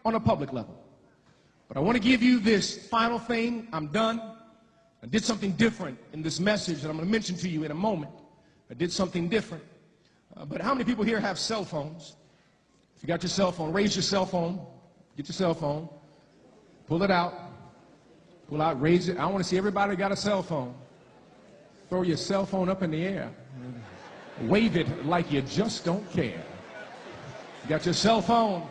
on a public level. But I want to give you this final thing. I'm done. I did something different in this message that I'm going to mention to you in a moment. I did something different. But how many people here have cell phones? If you got your cell phone, raise your cell phone. Get your cell phone. Pull it out. Pull out, raise it. I want to see everybody got a cell phone. Throw your cell phone up in the air. Wave it like you just don't care. You got your cell phone.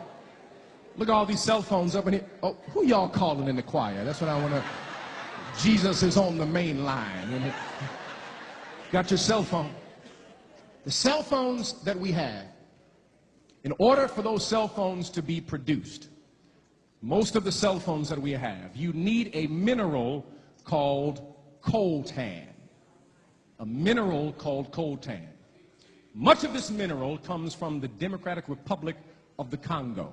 Look at all these cell phones up in here. Oh, who y'all calling in the choir? That's what I want to. Jesus is on the main line. Got your cell phone. The cell phones that we have, in order for those cell phones to be produced, most of the cell phones that we have, you need a mineral called coltan. A mineral called coltan. Much of this mineral comes from the Democratic Republic of the Congo.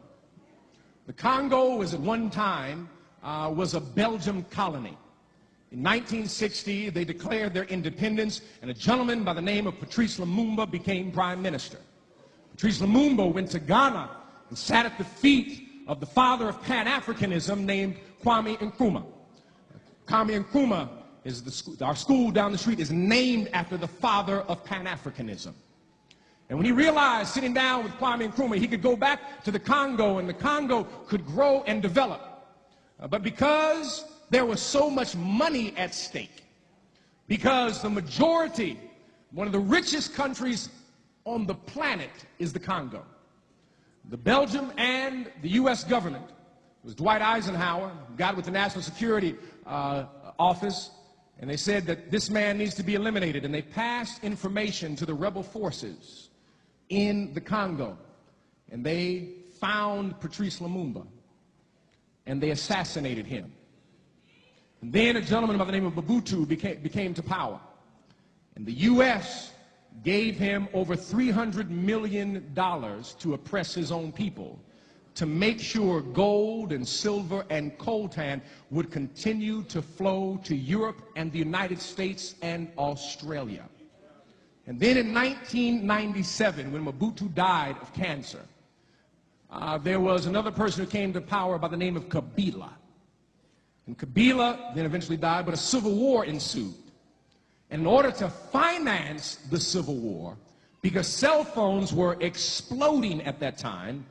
The Congo was at one time was a Belgian colony. In 1960, they declared their independence, and a gentleman by the name of Patrice Lumumba became prime minister. Patrice Lumumba went to Ghana and sat at the feet of the father of Pan-Africanism named Kwame Nkrumah. Kwame Nkrumah is our school down the street is named after the father of Pan-Africanism. And when he realized, sitting down with Kwame Nkrumah, he could go back to the Congo, and the Congo could grow and develop. But because there was so much money at stake, because the majority, one of the richest countries on the planet is the Congo, the Belgium and the U.S. government, it was Dwight Eisenhower, got with the National Security Office, and they said that this man needs to be eliminated, and they passed information to the rebel forces in the Congo, and they found Patrice Lumumba, and they assassinated him. And then a gentleman by the name of Mobutu became to power, and the U.S. gave him over $300 million to oppress his own people, to make sure gold and silver and coltan would continue to flow to Europe and the United States and Australia. And then in 1997, when Mobutu died of cancer, there was another person who came to power by the name of Kabila. And Kabila then eventually died, but a civil war ensued. And in order to finance the civil war, because cell phones were exploding at that time,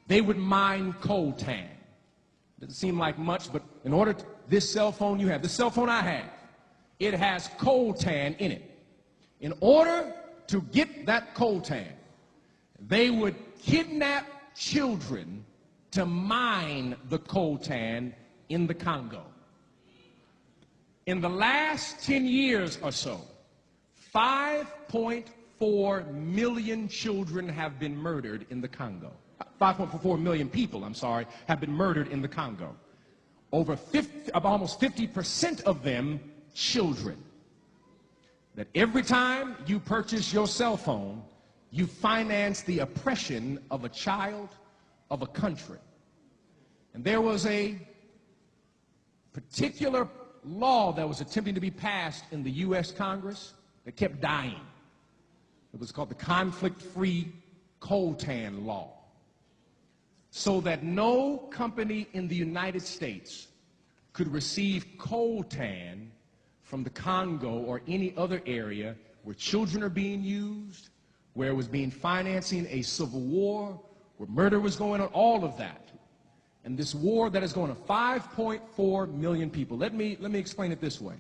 they would mine coltan. Doesn't seem like much, but in order to, this cell phone you have, the cell phone I have, it has coltan in it. In order to get that coltan, they would kidnap children to mine the coltan in the Congo. In the last 10 years or so, 5.4 million children have been murdered in the Congo. 5.4 million people, I'm sorry, have been murdered in the Congo. Almost 50% of them children. That every time you purchase your cell phone, you finance the oppression of a child, of a country. And there was a particular law that was attempting to be passed in the U.S. Congress that kept dying. It was called the Conflict-Free Coltan Law. So that no company in the United States could receive coltan from the Congo or any other area where children are being used, where it was being financing a civil war, where murder was going on, all of that. And this war that is going on, 5.4 million people. Let me explain it this way.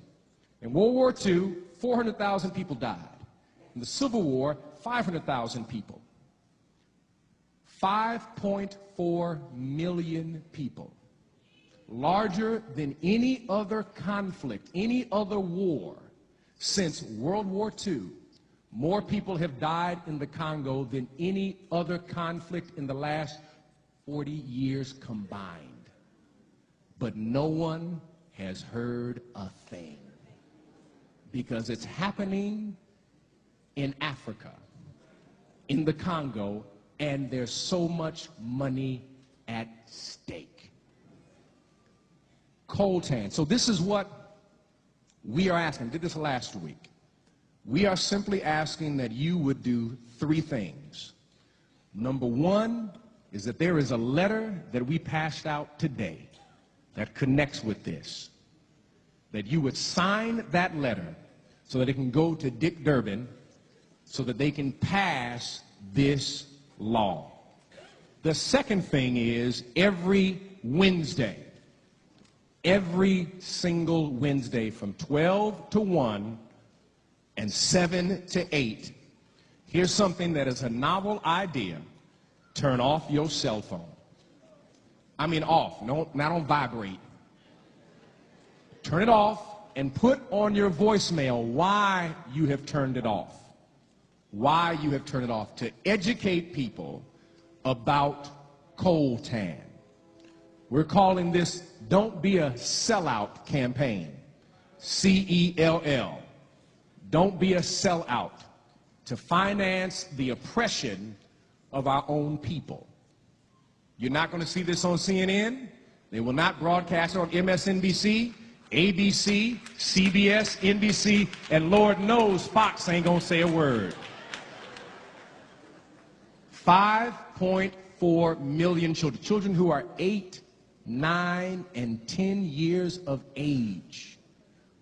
In World War II, 400,000 people died. In the Civil War, 500,000 people. 5.4 million people. Larger than any other conflict, any other war since World War II. More people have died in the Congo than any other conflict in the last 40 years combined. But no one has heard a thing. Because it's happening in Africa, in the Congo, and there's so much money at stake. Coltan. So this is what we are asking. I did this last week. We are simply asking that you would do three things. Number one is that there is a letter that we passed out today that connects with this. That you would sign that letter so that it can go to Dick Durbin so that they can pass this law. The second thing is every Wednesday, every single Wednesday from 12 to 1 and 7 to 8, here's something that is a novel idea. Turn off your cell phone. I mean off, not on vibrate. Turn it off and put on your voicemail why you have turned it off. Why you have turned it off, to educate people about coltan. We're calling this Don't Be a Sellout campaign. C-E-L-L. Don't be a sellout, to finance the oppression of our own people. You're not going to see this on CNN. They will not broadcast it on MSNBC, ABC, CBS, NBC, and Lord knows Fox ain't going to say a word. 5.4 million children, children who are 8, 9, and 10 years of age,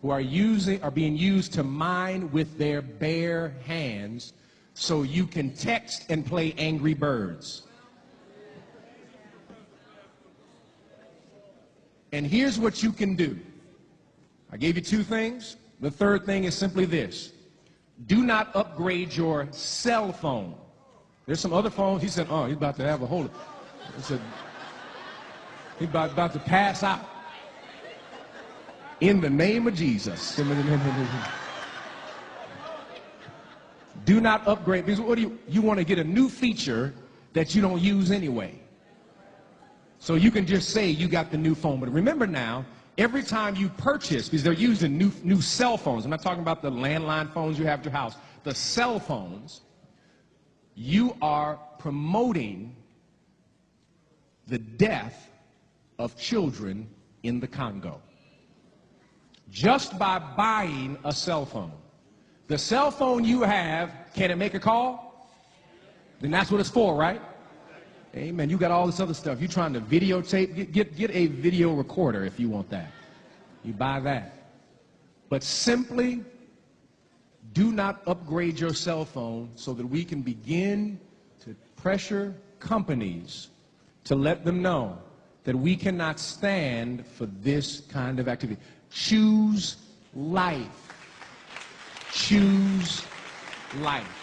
who are being used to mine with their bare hands so you can text and play Angry Birds. And here's what you can do. I gave you 2 things. The third thing is simply this. Do not upgrade your cell phone. There's some other phones. He said, oh, he's about to have a hold of it. He said, he's about to pass out. In the name of Jesus. Do not upgrade. Because what do you want to get a new feature that you don't use anyway. So you can just say you got the new phone. But remember now, every time you purchase, because they're using new cell phones. I'm not talking about the landline phones you have at your house. The cell phones, you are promoting the death of children in the Congo. Just by buying a cell phone. The cell phone you have, can it make a call? Then that's what it's for, right? Amen. You got all this other stuff. You're trying to videotape. Get a video recorder if you want that. You buy that. But simply do not upgrade your cell phone so that we can begin to pressure companies to let them know that we cannot stand for this kind of activity. Choose life. Choose life.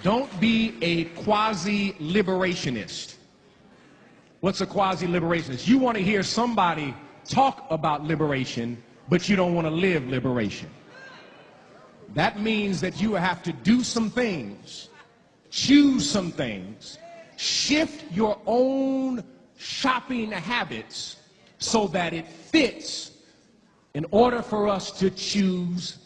Don't be a quasi-liberationist. What's a quasi-liberationist? You want to hear somebody talk about liberation, but you don't want to live liberation. That means that you have to do some things, choose some things, shift your own shopping habits so that it fits in order for us to choose